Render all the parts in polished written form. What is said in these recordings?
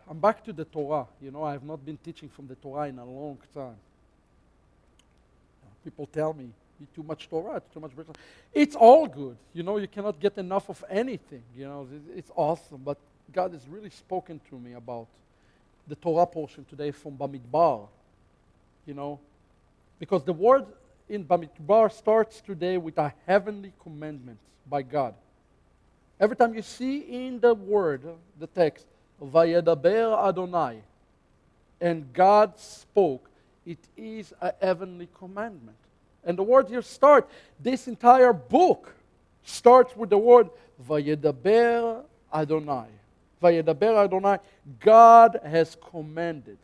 I'm back to the Torah. I have not been teaching from the Torah in a long time. People tell me, too much Torah, too much Bible. It's all good. You cannot get enough of anything. It's awesome. But God has really spoken to me about the Torah portion today from Bamidbar. Because the word in Bamidbar starts today with a heavenly commandment by God. Every time you see in the word, the text, Vayedaber Adonai, and God spoke, it is a heavenly commandment. And the word here starts, this entire book starts with the word Vayedaber Adonai. Vayedaber Adonai, God has commanded.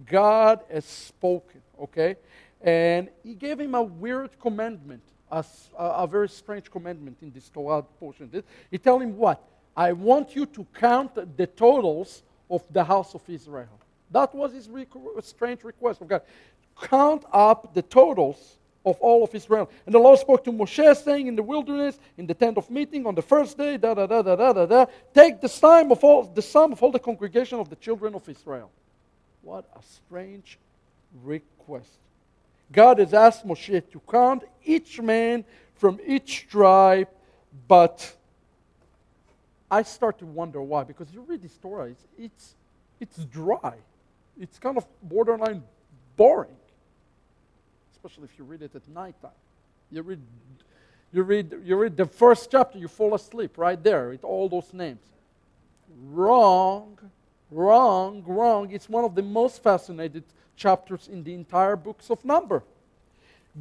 God has spoken, okay? And he gave him a weird commandment, a very strange commandment in this Torah portion. He told him what? I want you to count the totals of the house of Israel. That was his strange request of God. Count up the totals of all of Israel. And the Lord spoke to Moshe, saying in the wilderness, in the tent of meeting, on the first day, take the sum of all the congregation of the children of Israel. What a strange request. God has asked Moshe to count each man from each tribe, but I start to wonder why. Because you read this Torah, it's dry. It's kind of borderline boring, especially if you read it at nighttime. You read the first chapter, you fall asleep right there with all those names. Wrong. It's one of the most fascinating chapters in the entire books of Numbers.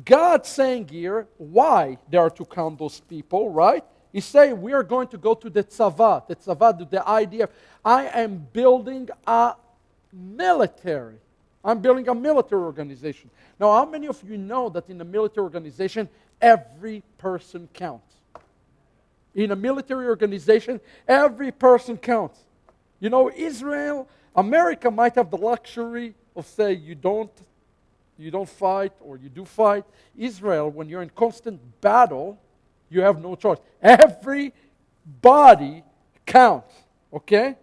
God saying here why they are to count those people, right? He saying we are going to go to the tzava. The tzava, the idea, I am building a military. I'm building a military organization. Now, how many of you know that in a military organization, every person counts? In a military organization, every person counts. Israel, America might have the luxury of saying you don't fight or you do fight. Israel, when you're in constant battle, you have no choice. Everybody counts, okay?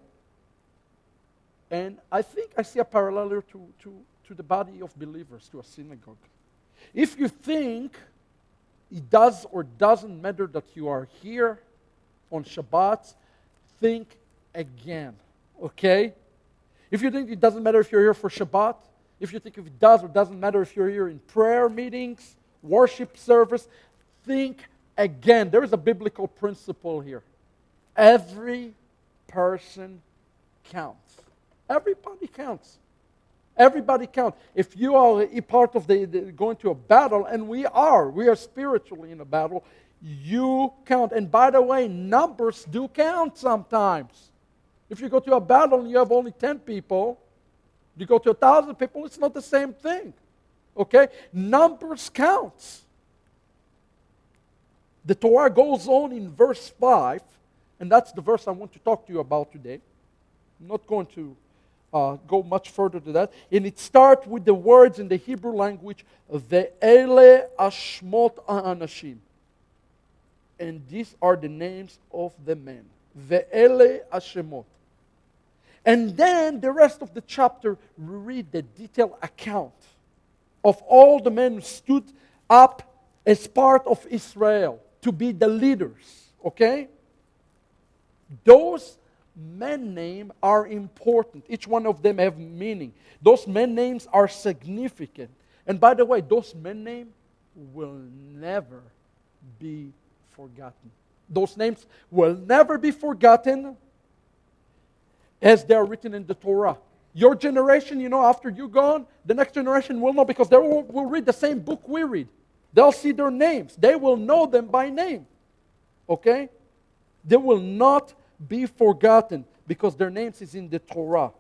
And I think I see a parallel to the body of believers, to a synagogue. If you think it does or doesn't matter that you are here on Shabbat, think again, okay? If you think it doesn't matter if you're here for Shabbat, if you think if it does or doesn't matter if you're here in prayer meetings, worship service, think again. There is a biblical principle here. Every person counts. Everybody counts. Everybody counts. If you are a part of going to a battle, and we are spiritually in a battle, you count. And by the way, numbers do count sometimes. If you go to a battle and you have only 10 people, you go to 1,000 people, it's not the same thing. Okay? Numbers counts. The Torah goes on in verse 5, and that's the verse I want to talk to you about today. I'm not going to go much further to that. And it starts with the words in the Hebrew language, Ve'ele ashmot ha'anashim. And these are the names of the men. Ve'ele ashemot. And then the rest of the chapter, we read the detailed account of all the men who stood up as part of Israel to be the leaders. Okay? Those men names are important. Each one of them have meaning. Those men names are significant. And by the way, those men names will never be forgotten. Those names will never be forgotten as they are written in the Torah. Your generation, after you're gone, the next generation will know because they will read the same book we read. They'll see their names. They will know them by name. Okay? They will not be forgotten because their names is in the Torah.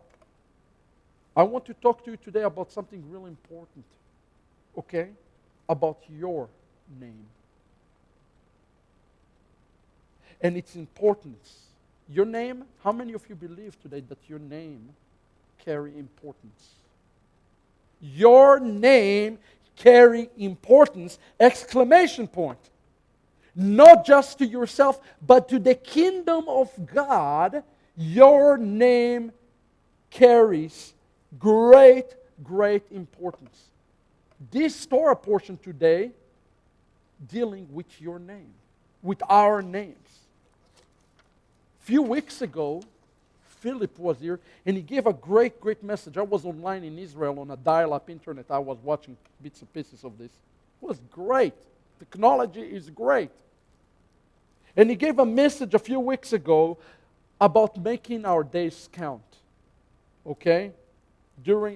I want to talk to you today about something really important. Okay? About your name. And its importance. Your name, how many of you believe today that your name carry importance? Your name carry importance, exclamation point. Not just to yourself, but to the kingdom of God, your name carries great, great importance. This Torah portion today dealing with your name, with our names. A few weeks ago, Philip was here, and he gave a great, great message. I was online in Israel on a dial-up internet. I was watching bits and pieces of this. It was great. Technology is great. And he gave a message a few weeks ago about making our days count. Okay?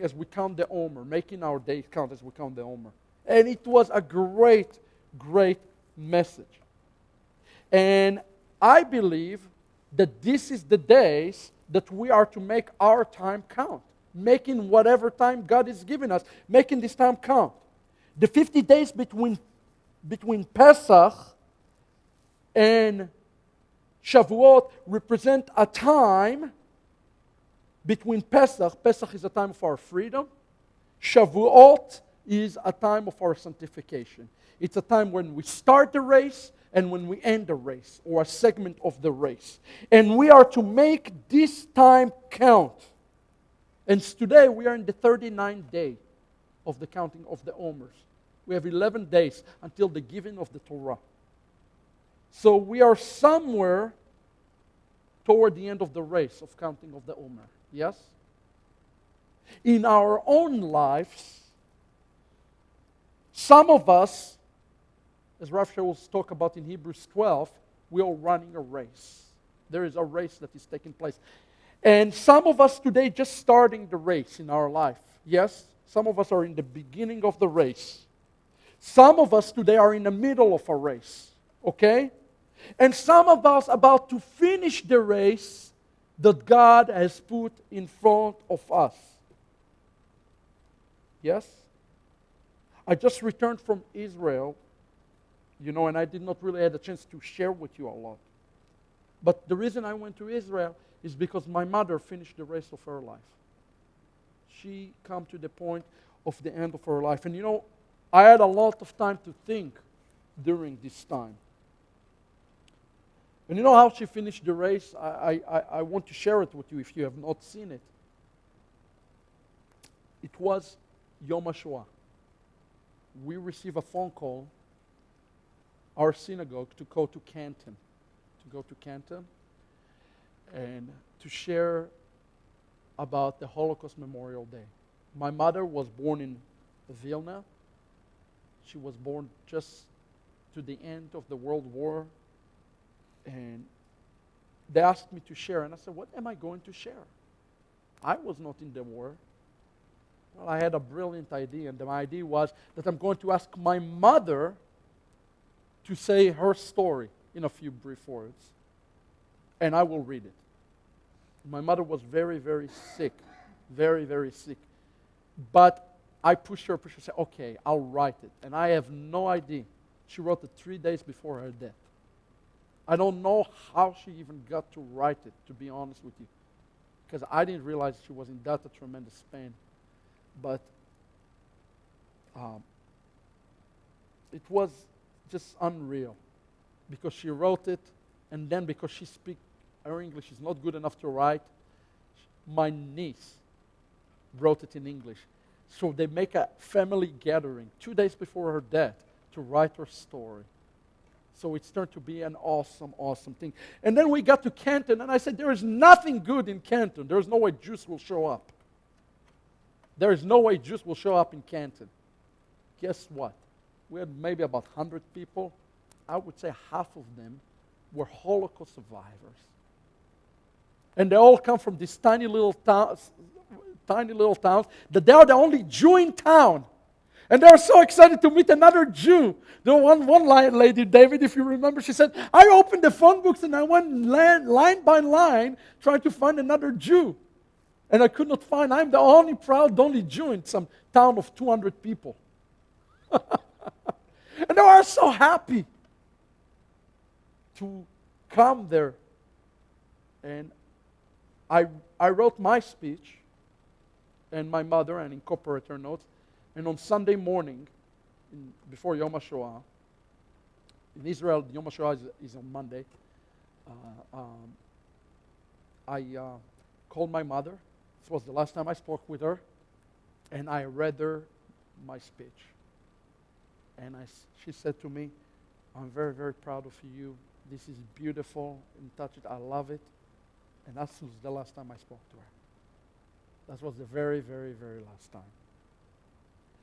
As we count the Omer, making our days count as we count the Omer. And it was a great, great message. And I believe that this is the days that we are to make our time count. Making whatever time God is giving us, making this time count. The 50 days between Pesach and Shavuot represent a time between Pesach. Pesach is a time of our freedom. Shavuot is a time of our sanctification. It's a time when we start the race and when we end the race, or a segment of the race. And we are to make this time count. And today we are in the 39th day of the counting of the Omers. We have 11 days until the giving of the Torah. So we are somewhere toward the end of the race of counting of the Omer. Yes? In our own lives, some of us, as Rav Shah will talk about in Hebrews 12, we are running a race. There is a race that is taking place. And some of us today just starting the race in our life. Yes? Some of us are in the beginning of the race. Some of us today are in the middle of a race. Okay? And some of us about to finish the race that God has put in front of us. Yes? I just returned from Israel, and I did not really have a chance to share with you a lot. But the reason I went to Israel is because my mother finished the race of her life. She come to the point of the end of her life. And I had a lot of time to think during this time. And you know how she finished the race? I want to share it with you if you have not seen it. It was Yom HaShoah. We received a phone call, our synagogue, to go to Canton. And to share about the Holocaust Memorial Day. My mother was born in Vilna. She was born just to the end of the World War. And they asked me to share. And I said, what am I going to share? I was not in the war. Well, I had a brilliant idea. And my idea was that I'm going to ask my mother to say her story in a few brief words. And I will read it. My mother was very, very sick. Very, very sick. But I pushed her, said, okay, I'll write it. And I have no idea. She wrote it 3 days before her death. I don't know how she even got to write it, to be honest with you. Because I didn't realize she was in that tremendous pain. But it was just unreal. Because she wrote it, and then because her English is not good enough to write, my niece wrote it in English. So they make a family gathering 2 days before her death to write her story. So it's turned to be an awesome, awesome thing. And then we got to Canton, and I said, there is nothing good in Canton. There is no way Jews will show up. There is no way Jews will show up in Canton. Guess what? We had maybe about 100 people. I would say half of them were Holocaust survivors. And they all come from these tiny little towns, that they are the only Jew in town. And they were so excited to meet another Jew. The one lady, David, if you remember, she said, I opened the phone books and I went line by line trying to find another Jew. And I could not find. I'm the only Jew in some town of 200 people. And they were so happy to come there. And I wrote my speech and my mother and incorporated her notes. And on Sunday morning, before Yom HaShoah, in Israel, Yom HaShoah is on Monday, I called my mother This was the last time I spoke with her, and I read her my speech. And she said to me, I'm very, very proud of you. This is beautiful. And touch it. I love it. And that was the last time I spoke to her. That was the very, very, very last time.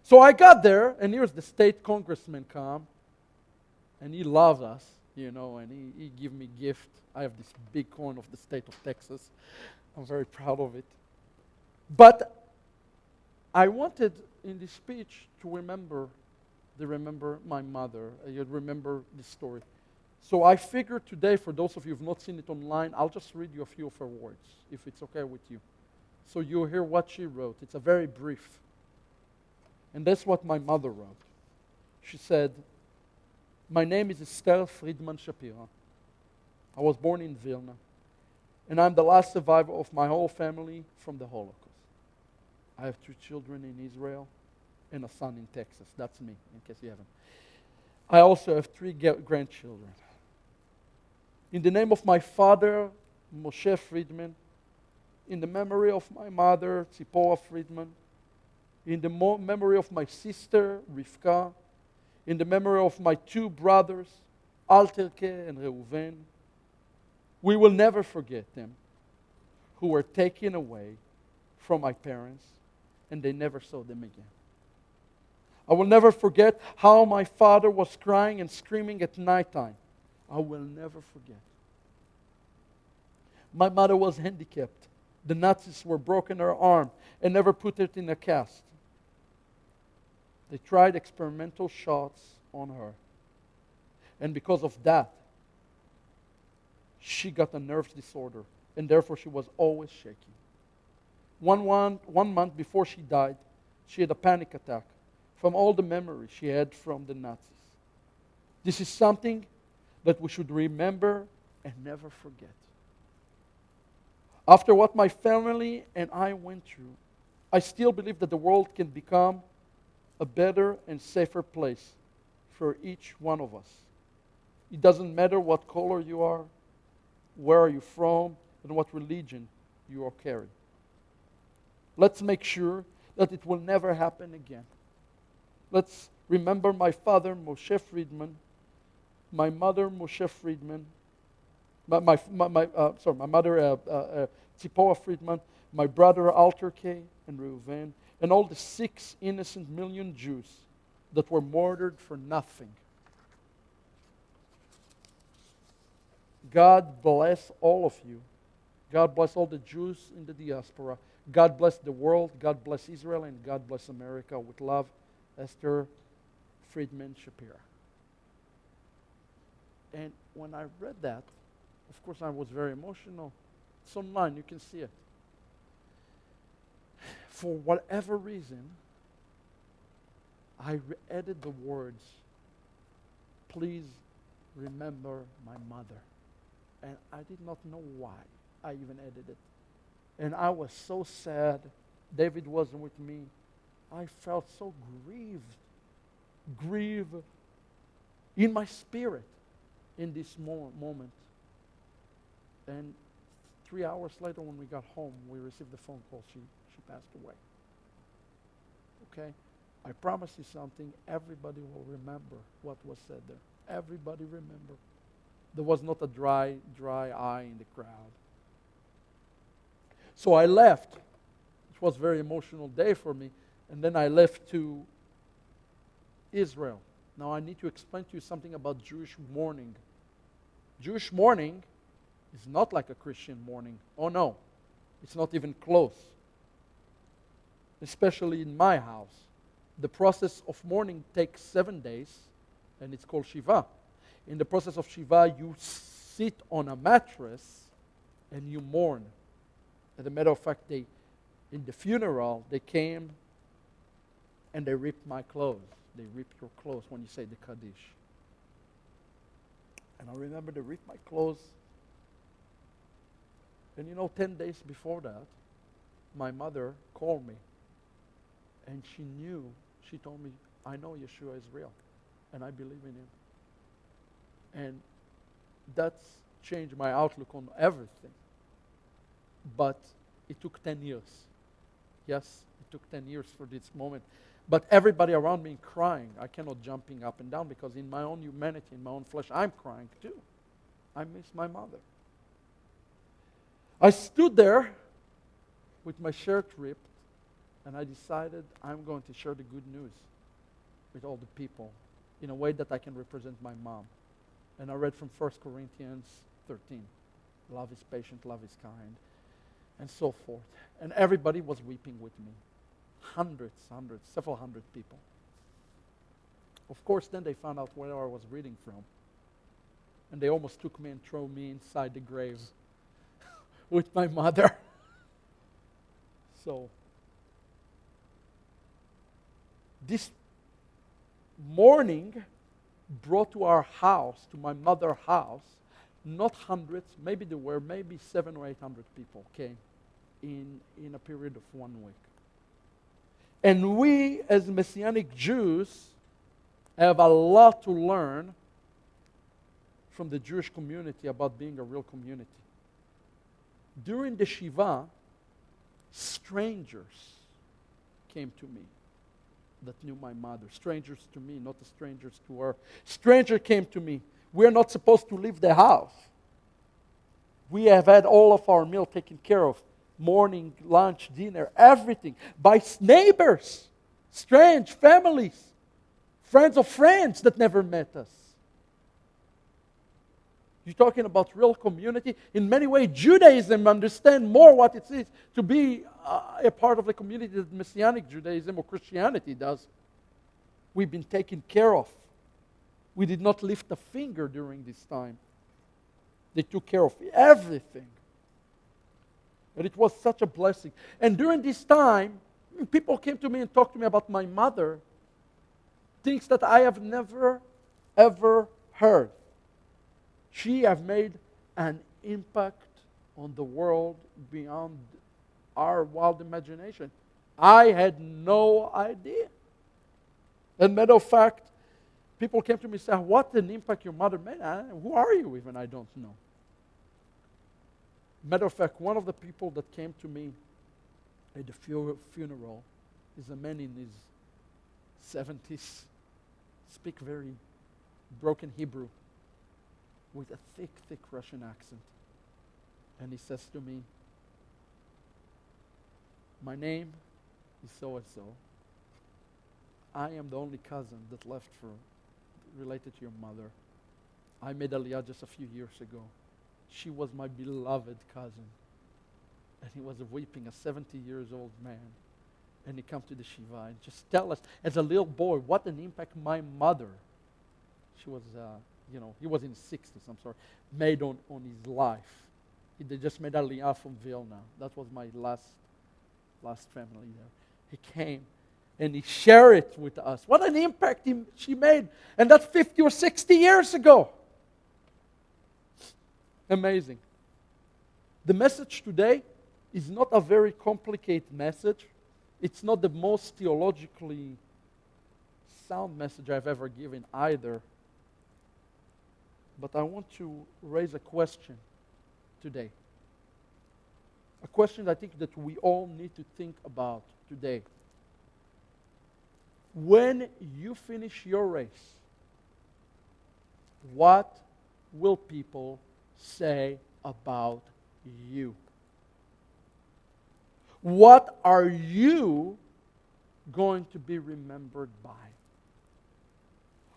So I got there, and here's the state congressman come, and he loves us, and he gave me gift. I have this big coin of the state of Texas. I'm very proud of it. But I wanted in this speech to remember my mother. You'd remember this story. So I figured today, for those of you who have not seen it online, I'll just read you a few of her words, if it's okay with you. So you'll hear what she wrote. It's a very brief. And that's what my mother wrote. She said, my name is Esther Friedman Shapira. I was born in Vilna, and I'm the last survivor of my whole family from the Holocaust. I have 2 children in Israel and a son in Texas. That's me, in case you haven't. I also have 3 grandchildren. In the name of my father, Moshe Friedman, in the memory of my mother, Tzipora Friedman, in the memory of my sister, Rivka, in the memory of my 2 brothers, Alterke and Reuven, we will never forget them, who were taken away from my parents, and they never saw them again. I will never forget how my father was crying and screaming at nighttime. I will never forget. My mother was handicapped. The Nazis were broken her arm and never put it in a cast. They tried experimental shots on her. And because of that, she got a nerve disorder, and therefore she was always shaking. One month before she died, she had a panic attack from all the memories she had from the Nazis. This is something that we should remember and never forget. After what my family and I went through, I still believe that the world can become a better and safer place for each one of us. It doesn't matter what color you are, where are you from, and what religion you are carrying. Let's make sure that it will never happen again. Let's remember my father, Moshe Friedman, my mother, Moshe Friedman, my mother, Tzipora Friedman, my brother, Alterke and Reuven, and all the 6 innocent million Jews that were murdered for nothing. God bless all of you. God bless all the Jews in the diaspora. God bless the world. God bless Israel, and God bless America. With love, Esther Friedman Shapira. And when I read that, of course I was very emotional. It's online, you can see it. For whatever reason, I added the words, please remember my mother. And I did not know why I even added it. And I was so sad. David wasn't with me. I felt so grieved in my spirit in this moment. And 3 hours later when we got home, we received the phone call. She passed away. Okay? I promise you something. Everybody will remember what was said there. Everybody remember. There was not a dry eye in the crowd. So I left. It was a very emotional day for me. And then I left to Israel. Now I need to explain to you something about Jewish mourning. Jewish mourning is not like a Christian mourning. Oh no, it's not even close. Especially in my house. The process of mourning takes 7 days, and it's called Shiva. In the process of Shiva, you sit on a mattress and you mourn. As a matter of fact, in the funeral, they came and they ripped my clothes. They ripped your clothes when you say the Kaddish. And I remember they ripped my clothes. And 10 days before that, my mother called me. And she told me, I know Yeshua is real. And I believe in him. And that's changed my outlook on everything. But It took 10 years. Yes, it took 10 years for this moment. But everybody around me crying. I cannot jumping up and down because in my own humanity, in my own flesh, I'm crying too. I miss my mother. I stood there with my shirt ripped, and I decided I'm going to share the good news with all the people in a way that I can represent my mom. And I read from 1 Corinthians 13. Love is patient, love is kind, and so forth. And everybody was weeping with me. Hundreds, several hundred people. Of course, then they found out where I was reading from. And they almost took me and threw me inside the grave with my mother. So, this morning brought to our house, to my mother's house, not hundreds, maybe there were maybe 700 or 800 people came in a period of 1 week. And we, as Messianic Jews, have a lot to learn from the Jewish community about being a real community. During the Shiva, strangers came to me that knew my mother. Strangers to me, not strangers to her. Stranger came to me. We're not supposed to leave the house. We have had all of our meal taken care of. Morning, lunch, dinner, everything. By neighbors, strange families, friends of friends that never met us. You're talking about real community. In many ways, Judaism understands more what it is to be a part of the community that Messianic Judaism or Christianity does. We've been taken care of. We did not lift a finger during this time. They took care of everything. And it was such a blessing. And during this time, people came to me and talked to me about my mother, things that I have never, ever heard. She has made an impact on the world beyond our wild imagination. I had no idea. As a matter of fact, people came to me and said, what an impact your mother made. Who are you even? I don't know. Matter of fact, one of the people that came to me at the funeral is a man in his 70s, speak very broken Hebrew, with a thick, thick Russian accent. And he says to me, my name is so-and-so. I am the only cousin that left related to your mother. I made Aliyah just a few years ago. She was my beloved cousin. And he was weeping, a 70-years-old man. And he come to the Shiva and just tell us, as a little boy, what an impact my mother, she was, he was in his 60s, I'm sorry, made on his life. They just made Aliyah from Vilna. That was my last family there. He came and he shared it with us. What an impact she made. And that's 50 or 60 years ago. Amazing. The message today is not a very complicated message. It's not the most theologically sound message I've ever given either. But I want to raise a question today. A question I think that we all need to think about today. When you finish your race, what will people say about you? What are you going to be remembered by?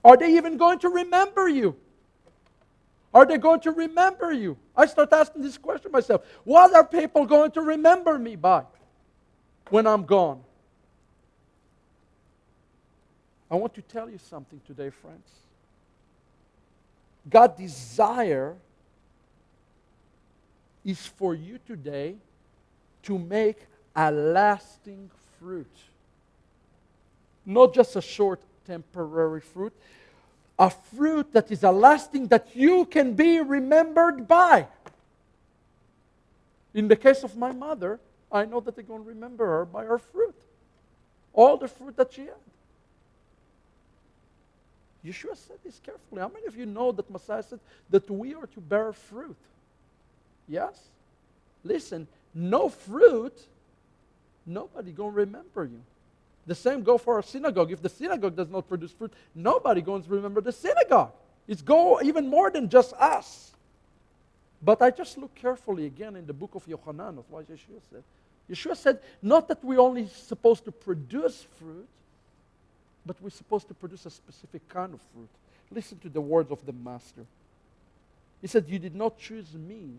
Are they even going to remember you? Are they going to remember you? I start asking this question myself. What are people going to remember me by when I'm gone? I want to tell you something today, friends. God's desire is for you today to make a lasting fruit. Not just a short temporary fruit. A fruit that is a lasting, that you can be remembered by. In the case of my mother, I know that they're going to remember her by her fruit. All the fruit that she had. Yeshua said this carefully. How many of you know that Messiah said that we are to bear fruit? Yes? Listen, no fruit, nobody going to remember you. The same go for our synagogue. If the synagogue does not produce fruit, nobody going to remember the synagogue. It's go even more than just us. But I just look carefully again in the book of Yohanan of what Yeshua said. Yeshua said, not that we're only supposed to produce fruit, but we're supposed to produce a specific kind of fruit. Listen to the words of the Master. He said, you did not choose me,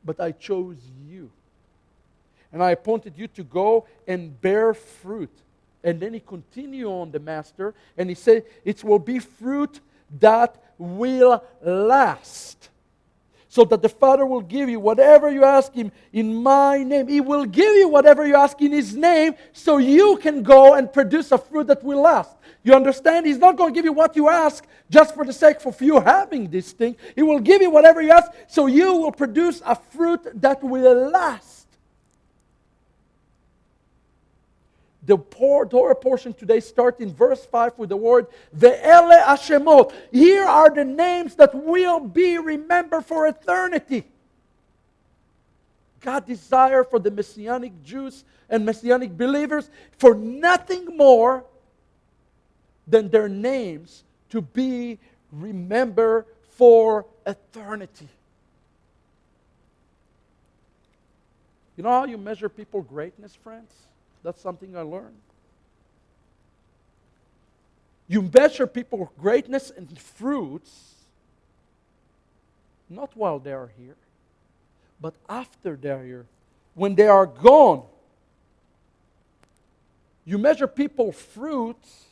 but I chose you. And I appointed you to go and bear fruit. And then he continued on, the Master, and he said, it will be fruit that will last. So that the Father will give you whatever you ask Him in my name. He will give you whatever you ask in His name, so you can go and produce a fruit that will last. You understand? He's not going to give you what you ask just for the sake of you having this thing. He will give you whatever you ask, so you will produce a fruit that will last. The Torah portion today starts in verse 5 with the word Ve'ele Hashemot. Here are the names that will be remembered for eternity. God desires for the Messianic Jews and Messianic believers for nothing more than their names to be remembered for eternity. You know how you measure people's greatness, friends? That's something I learned. You measure people's greatness and fruits not while they are here, but after they are here. When they are gone, you measure people's fruits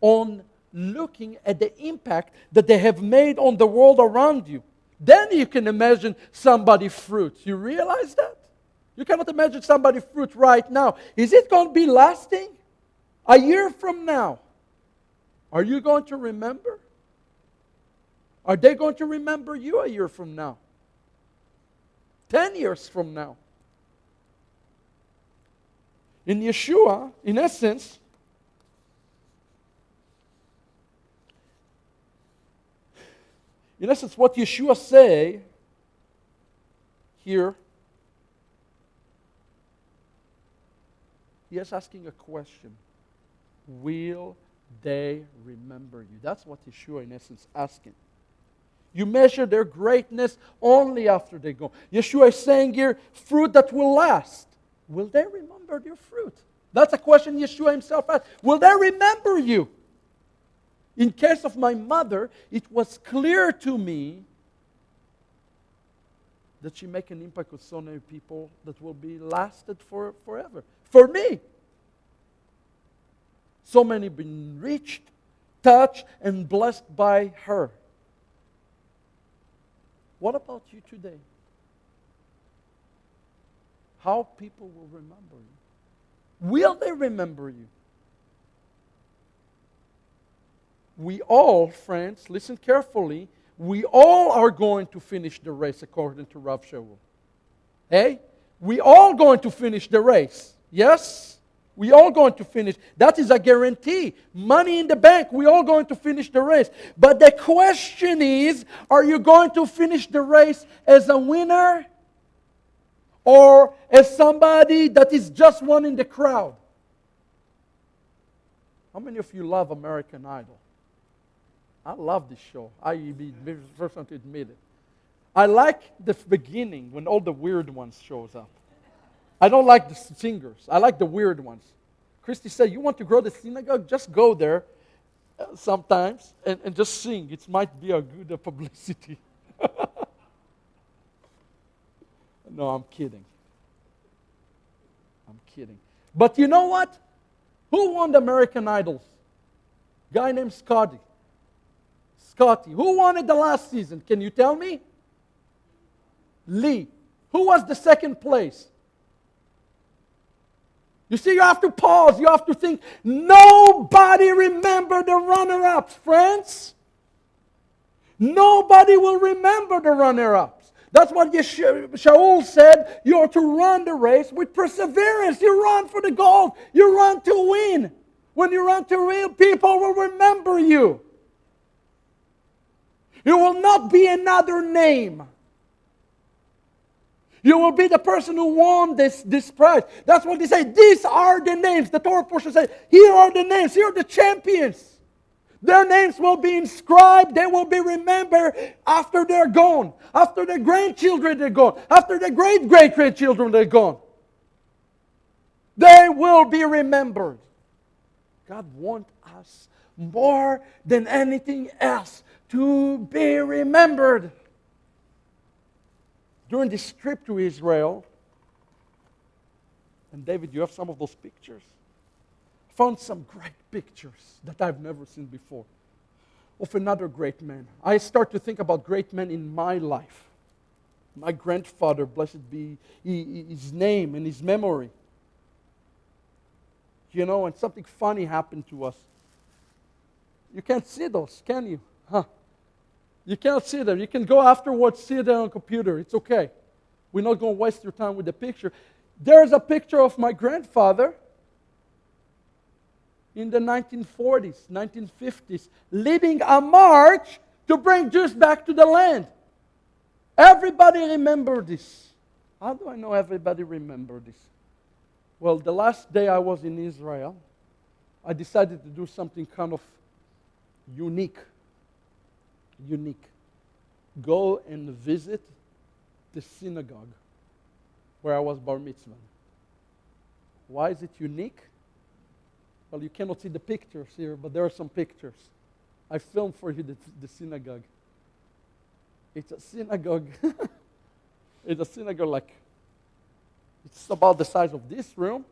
on looking at the impact that they have made on the world around you. Then you can imagine somebody's fruits. You realize that? You cannot imagine somebody's fruit right now. Is it going to be lasting? A year from now, are you going to remember? Are they going to remember you a year from now? 10 years from now? In Yeshua, in essence, what Yeshua say here, he is asking a question. Will they remember you? That's what Yeshua, in essence, asking. You measure their greatness only after they go. Yeshua is saying here, fruit that will last. Will they remember your fruit? That's a question Yeshua himself asked. Will they remember you? In case of my mother, it was clear to me that she make an impact with so many people that will be lasted forever. For me. So many been reached, touched, and blessed by her. What about you today? How people will remember you? Will they remember you? We all, friends, listen carefully, we all are going to finish the race according to Rav Shaul. Hey? We all going to finish the race. Yes? We all going to finish. That is a guarantee. Money in the bank, we all going to finish the race. But the question is, are you going to finish the race as a winner or as somebody that is just one in the crowd? How many of you love American Idol? I love this show. I be the first one to admit it. I like the beginning when all the weird ones shows up. I don't like the singers. I like the weird ones. Christy said, you want to grow the synagogue? Just go there sometimes and just sing. It might be a good publicity. No, I'm kidding. I'm kidding. But you know what? Who won the American Idols? Guy named Scotty. Who won it the last season? Can you tell me? Lee. Who was the second place? You see, you have to pause. You have to think. Nobody remember the runner-ups, friends. Nobody will remember the runner-ups. That's what Shaul said. You are to run the race with perseverance. You run for the goal. You run to win. When you run to real, people will remember you. It will not be another name. You will be the person who won this prize. That's what they say. These are the names. The Torah portion says, here are the names. Here are the champions. Their names will be inscribed. They will be remembered after they're gone. After their grandchildren are gone. After their great-great-grandchildren are gone. They will be remembered. God wants us more than anything else to be remembered. During this trip to Israel, and David, you have some of those pictures? Found some great pictures that I've never seen before of another great man. I start to think about great men in my life. My grandfather, blessed be his name and his memory. You know, and something funny happened to us. You can't see those, can you? Huh? You can't see them. You can go afterwards, see them on the computer. It's okay. We're not going to waste your time with the picture. There's a picture of my grandfather in the 1940s, 1950s, leading a march to bring Jews back to the land. Everybody remember this. How do I know everybody remember this? Well, the last day I was in Israel, I decided to do something kind of unique. Go and visit the synagogue where I was bar mitzvah. Why is it unique? Well, you cannot see the pictures here, but there are some pictures. I filmed for you the synagogue. It's a synagogue. It's a synagogue like, it's about the size of this room.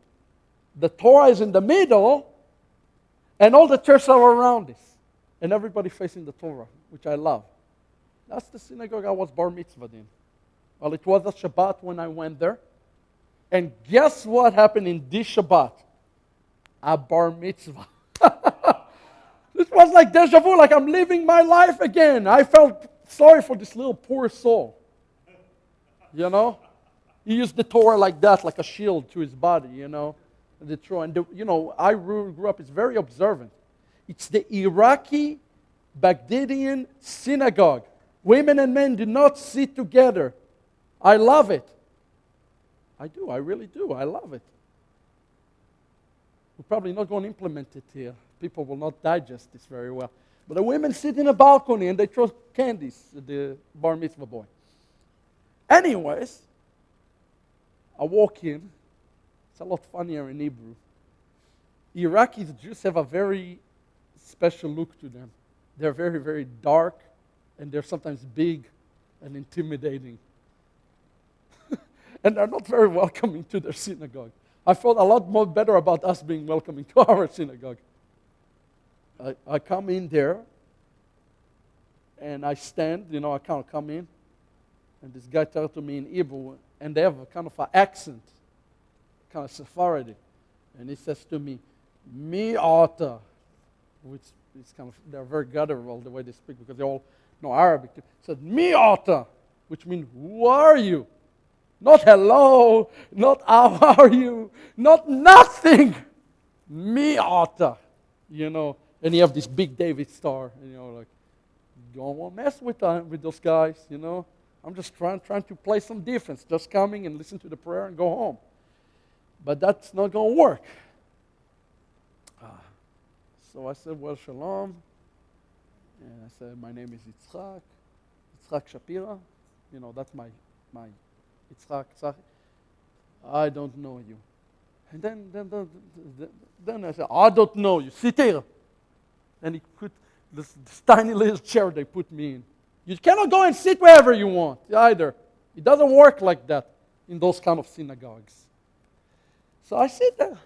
The Torah is in the middle, and all the churches are around this. And everybody facing the Torah, which I love. That's the synagogue I was bar mitzvah in. Well, it was a Shabbat when I went there. And guess what happened in this Shabbat? A bar mitzvah. It was like deja vu, like I'm living my life again. I felt sorry for this little poor soul. You know? He used the Torah like that, like a shield to his body, you know. The Torah. And, I grew up, it's very observant. It's the Iraqi Baghdadian synagogue. Women and men do not sit together. I love it. I do, I really do. I love it. We're probably not going to implement it here. People will not digest this very well. But the women sit in a balcony and they throw candies at the bar mitzvah boy. Anyways, I walk in. It's a lot funnier in Hebrew. Iraqi Jews have a very special look to them. They're very, very dark, and they're sometimes big and intimidating. And they're not very welcoming to their synagogue. I felt a lot more better about us being welcoming to our synagogue. I come in there, and I stand, I kind of come in, and this guy tells to me in Hebrew, and they have a kind of an accent, kind of Sephardi, and he says to me, "Mi ata," which is kind of, they're very guttural the way they speak because they all know Arabic. He said, "Mi ata," which means, "Who are you?" Not hello, not how are you, not nothing. Mi ata, And you have this big David star, and like, don't want to mess with those guys, I'm just trying to play some defense, just coming and listen to the prayer and go home. But that's not going to work. So I said, well, shalom. And I said, my name is Yitzchak Shapira. That's my Yitzchak. I don't know you. And then I said, I don't know you. Sit here. And he put this tiny little chair they put me in. You cannot go and sit wherever you want either. It doesn't work like that in those kind of synagogues. So I sit there.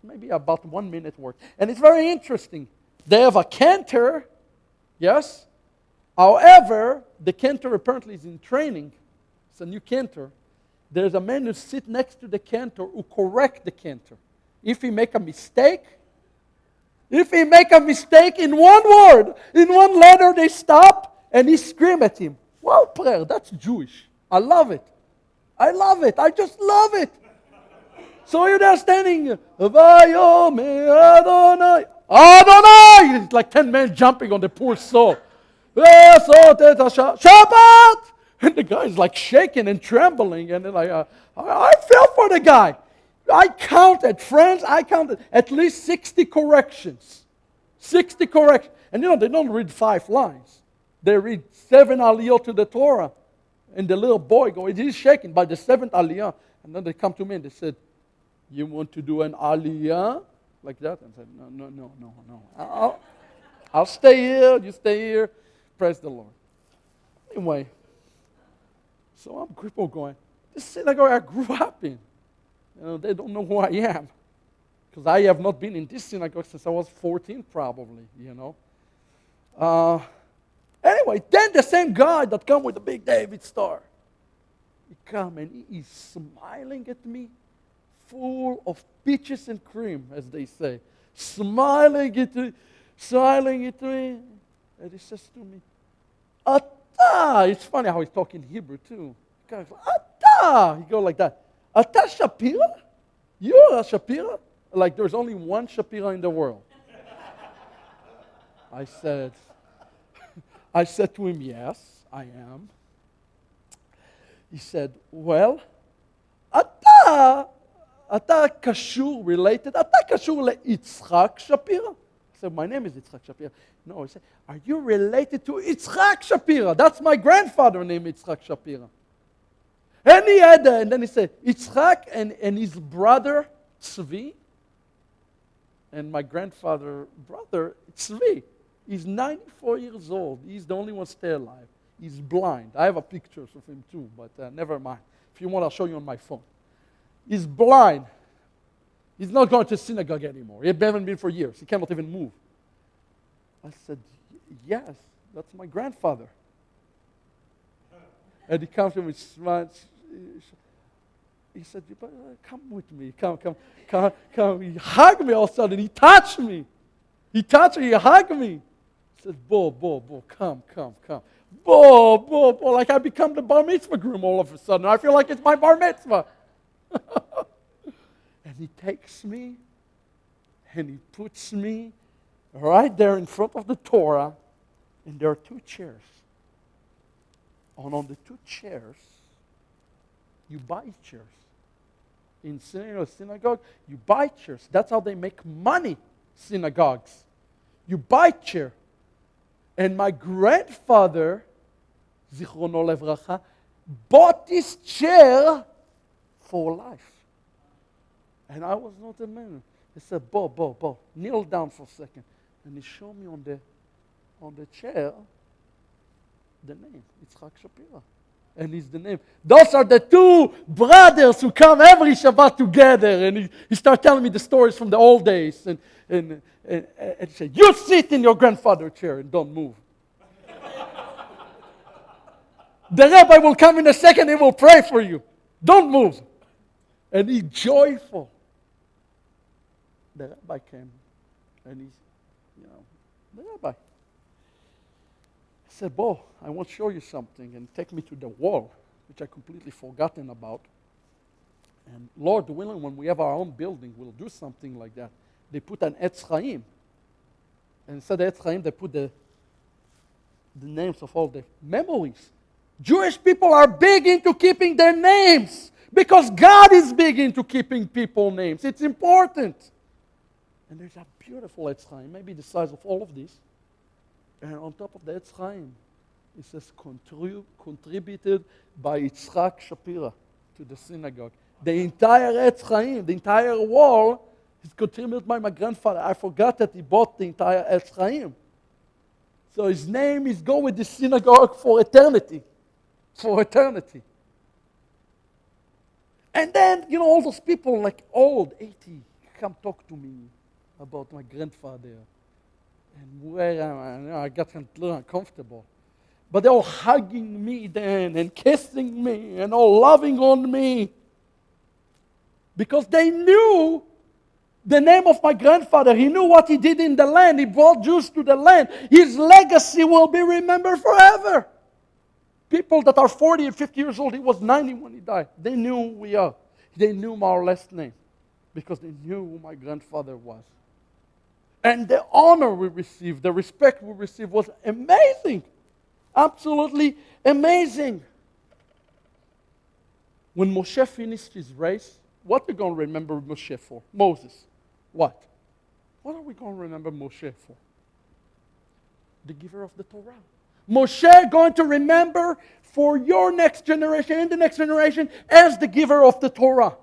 Maybe about 1 minute work. And it's very interesting. They have a cantor, yes? However, the cantor apparently is in training. It's a new cantor. There's a man who sits next to the cantor who corrects the cantor. If he make a mistake in one word, in one letter, they stop and he scream at him. Well, prayer, that's Jewish. I love it. I just love it. So you're there standing, Adonai. It's like 10 men jumping on the poor soul. Shabbat! And the guy's like shaking and trembling. And then I fell for the guy. I counted at least 60 corrections. 60 corrections. And they don't read 5 lines. They read 7 aliyot to the Torah. And the little boy he's shaking by the 7th aliyah. And then they come to me and they said, you want to do an aliyah? Like that? And I said, no. I'll stay here, you stay here. Praise the Lord. Anyway, so I'm cripple going, this synagogue I grew up in. They don't know who I am. Because I have not been in this synagogue since I was 14 probably, Anyway, then the same guy that come with the big David star, he come and he is smiling at me, full of peaches and cream, as they say. Smiling at me, and he says to me, Ata! It's funny how he's talking Hebrew too. Ata! He go like that. Ata Shapira? You're a Shapira? Like there's only one Shapira in the world. I said to him, yes, I am. He said, well, Ata kashur related. Ata kashur le Yitzchak Shapira. I said, my name is Yitzchak Shapira. No, he said, are you related to Yitzchak Shapira? That's my grandfather named Yitzchak Shapira. And then he said, Yitzchak and his brother Tzvi, and my grandfather brother Tzvi. He's 94 years old. He's the only one still alive. He's blind. I have a picture of him too, but never mind. If you want, I'll show you on my phone. He's blind. He's not going to synagogue anymore. He hasn't been for years. He cannot even move. I said, yes, that's my grandfather. And he comes to me, smiles. He said, come with me. Come. He hugged me all of a sudden. He touched me. He hugged me. He said, Bo, come. Bo, like I become the bar mitzvah groom all of a sudden. I feel like it's my bar mitzvah. And he takes me and he puts me right there in front of the Torah, and there are 2 chairs. And on the 2 chairs, you buy chairs. In synagogue, you buy chairs. That's how they make money, synagogues. You buy chair. And my grandfather, Zichrono Levracha, bought this chair for life. And I was not a man. He said, Bo, kneel down for a second. And he showed me on the chair the name, Yitzchak Shapira. And he's the name. Those are the 2 brothers who come every Shabbat together. And he started telling me the stories from the old days. And he said, you sit in your grandfather's chair and don't move. The rabbi will come in a second, he will pray for you. Don't move. And he's joyful. The rabbi came, and he's, the rabbi. I said, Bo, I want to show you something, and take me to the wall, which I completely forgotten about. And Lord willing, when we have our own building, we'll do something like that. They put an Etz Chaim. And instead of Etz Chaim, they put the names of all the memories. Jewish people are big into keeping their names because God is big into keeping people's names. It's important. And there's a beautiful Etz Chaim, maybe the size of all of these. And on top of the Etz Chaim, it says contributed by Yitzchak Shapira to the synagogue. The entire Etz Chaim, the entire wall, is contributed by my grandfather. I forgot that he bought the entire Etz Chaim. So his name is go with the synagogue for eternity. For eternity. And then, all those people like old, 80, come talk to me about my grandfather. And where am I? I got a little uncomfortable. But they're all hugging me then and kissing me and all loving on me. Because they knew the name of my grandfather. He knew what he did in the land. He brought Jews to the land. His legacy will be remembered forever. People that are 40 and 50 years old, he was 90 when he died. They knew who we are. They knew our last name because they knew who my grandfather was. And the honor we received, the respect we received was amazing. Absolutely amazing. When Moshe finished his race, what are we going to remember Moshe for? Moses. What? What are we going to remember Moshe for? The giver of the Torah. Moshe going to remember for your next generation and the next generation as the giver of the Torah.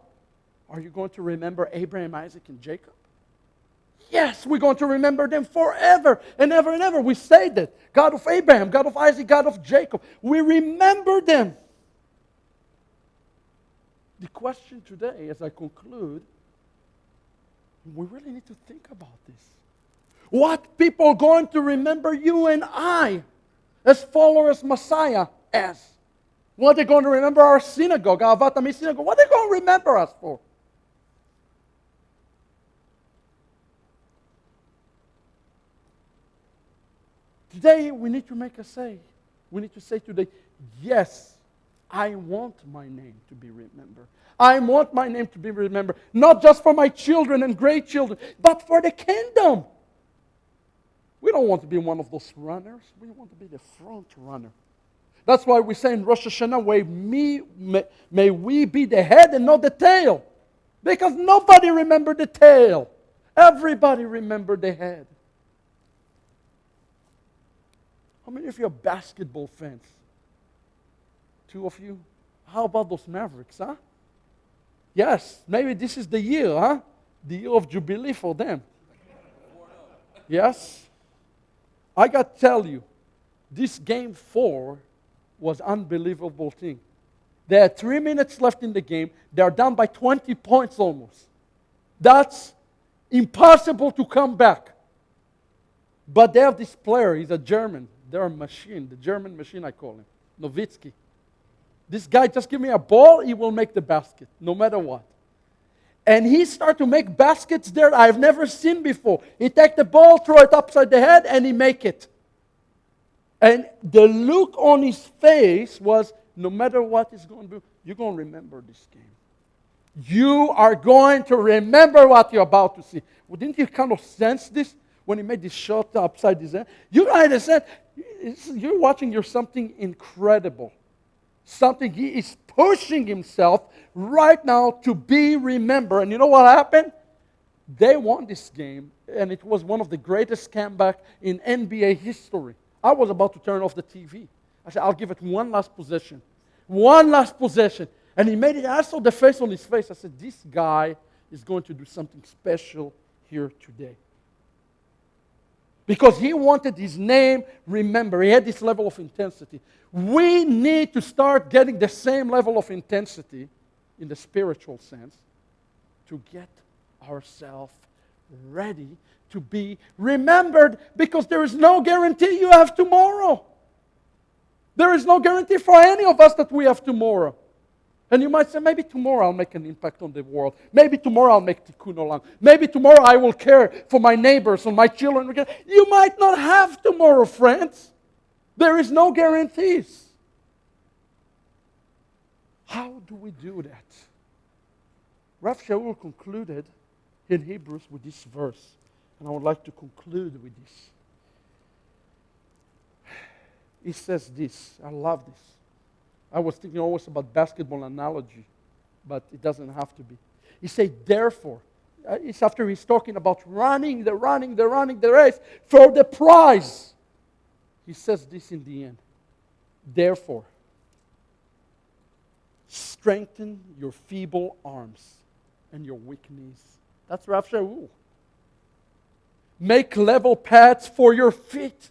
Are you going to remember Abraham, Isaac, and Jacob? Yes, we're going to remember them forever and ever and ever. We say that. God of Abraham, God of Isaac, God of Jacob. We remember them. The question today, as I conclude, we really need to think about this. What people are going to remember you and I as followers of Messiah as? What are they going to remember our synagogue, our Vatami synagogue? What are they going to remember us for? Today, we need to make a say. We need to say today, yes, I want my name to be remembered. I want my name to be remembered, not just for my children and great children, but for the kingdom. We don't want to be one of those runners. We want to be the front runner. That's why we say in Rosh Hashanah, may we be the head and not the tail. Because nobody remembered the tail. Everybody remembered the head. How many of you are basketball fans? 2 of you? How about those Mavericks, huh? Yes, maybe this is the year, huh? The year of Jubilee for them. Yes? I got to tell you, this game 4 was unbelievable thing. They had 3 minutes left in the game. They are down by 20 points almost. That's impossible to come back. But they have this player, he's a German. They're a machine, the German machine I call him, Nowitzki. This guy, just give me a ball, he will make the basket, no matter what. And he started to make baskets there I've never seen before. He take the ball, throw it upside the head, and he make it. And the look on his face was, no matter what is going to be, you're going to remember this game. You are going to remember what you're about to see. Well, didn't you kind of sense this when he made this shot upside his head? You understand? You're watching something incredible. Something he is pushing himself right now to be remembered. And you know what happened? They won this game, and it was one of the greatest comebacks in NBA history. I was about to turn off the TV. I said, I'll give it one last possession. One last possession. And he made it. I saw the face on his face. I said, this guy is going to do something special here today. Because he wanted his name remembered. He had this level of intensity. We need to start getting the same level of intensity in the spiritual sense to get ourselves ready to be remembered, because there is no guarantee you have tomorrow. There is no guarantee for any of us that we have tomorrow. And you might say, maybe tomorrow I'll make an impact on the world. Maybe tomorrow I'll make tikkun olam. Maybe tomorrow I will care for my neighbors and my children. You might not have tomorrow, friends. There is no guarantees. How do we do that? Rav Shaul concluded in Hebrews with this verse. And I would like to conclude with this. He says this. I love this. I was thinking always about basketball analogy, but it doesn't have to be. He said, therefore, it's after he's talking about running the race for the prize. He says this in the end. Therefore, strengthen your feeble arms and your weak knees. That's Rav Shaul. Make level paths for your feet,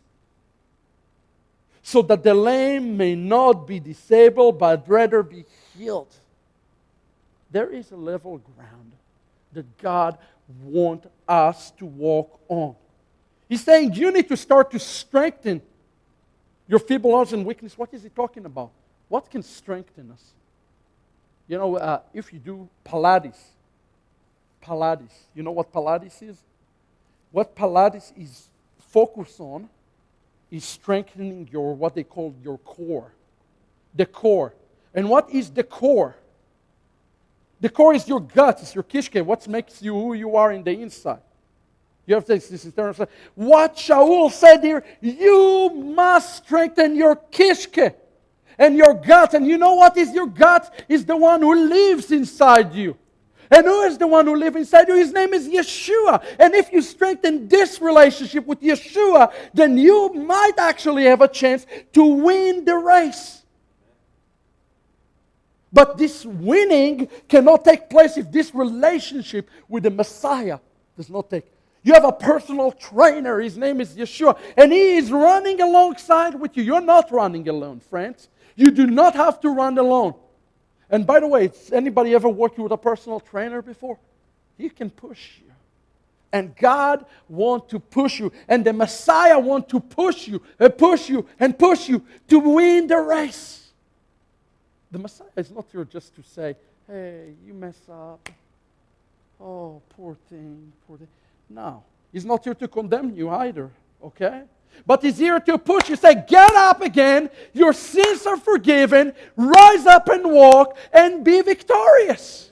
so that the lame may not be disabled, but rather be healed. There is a level ground that God wants us to walk on. He's saying you need to start to strengthen your feeble arms and weakness. What is he talking about? What can strengthen us? You know, if you do Pilates, you know what Pilates is? What Pilates is focused on is strengthening your, what they call your core. The core. And what is the core? The core is your guts, it's your kishke, what makes you who you are in the inside. You have this internal. What Shaul said here, you must strengthen your kishke. And your gut, and you know what is your gut? Is the one who lives inside you. And who is the one who lives inside you? His name is Yeshua. And if you strengthen this relationship with Yeshua, then you might actually have a chance to win the race. But this winning cannot take place if this relationship with the Messiah does not take. You have a personal trainer. His name is Yeshua. And he is running alongside with you. You're not running alone, friends. You do not have to run alone. And by the way, has anybody ever worked with a personal trainer before? He can push you. And God wants to push you. And the Messiah wants to push you and push you and push you to win the race. The Messiah is not here just to say, hey, you mess up. Oh, poor thing, poor thing. No, he's not here to condemn you either, okay? But he's here to push you. Say, get up again. Your sins are forgiven. Rise up and walk and be victorious.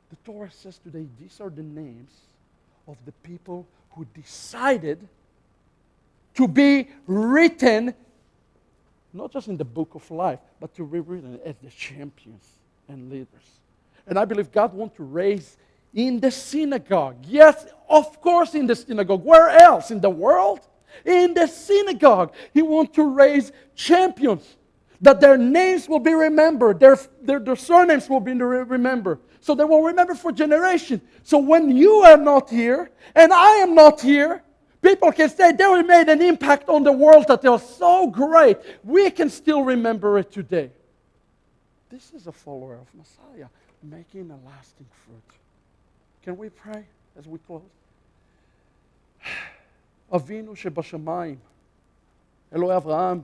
The Torah says today, these are the names of the people who decided to be written, not just in the book of life, but to be written as the champions and leaders. And I believe God wants to raise in the synagogue. Yes, of course in the synagogue. Where else? In the world? In the synagogue. He wants to raise champions. That their names will be remembered. Their surnames will be remembered. So they will remember for generations. So when you are not here, and I am not here, people can say they made an impact on the world that they are so great. We can still remember it today. This is a follower of Messiah, making a lasting fruit. Can we pray as we close? אבינו שבשמיים, אלוהי אברהם,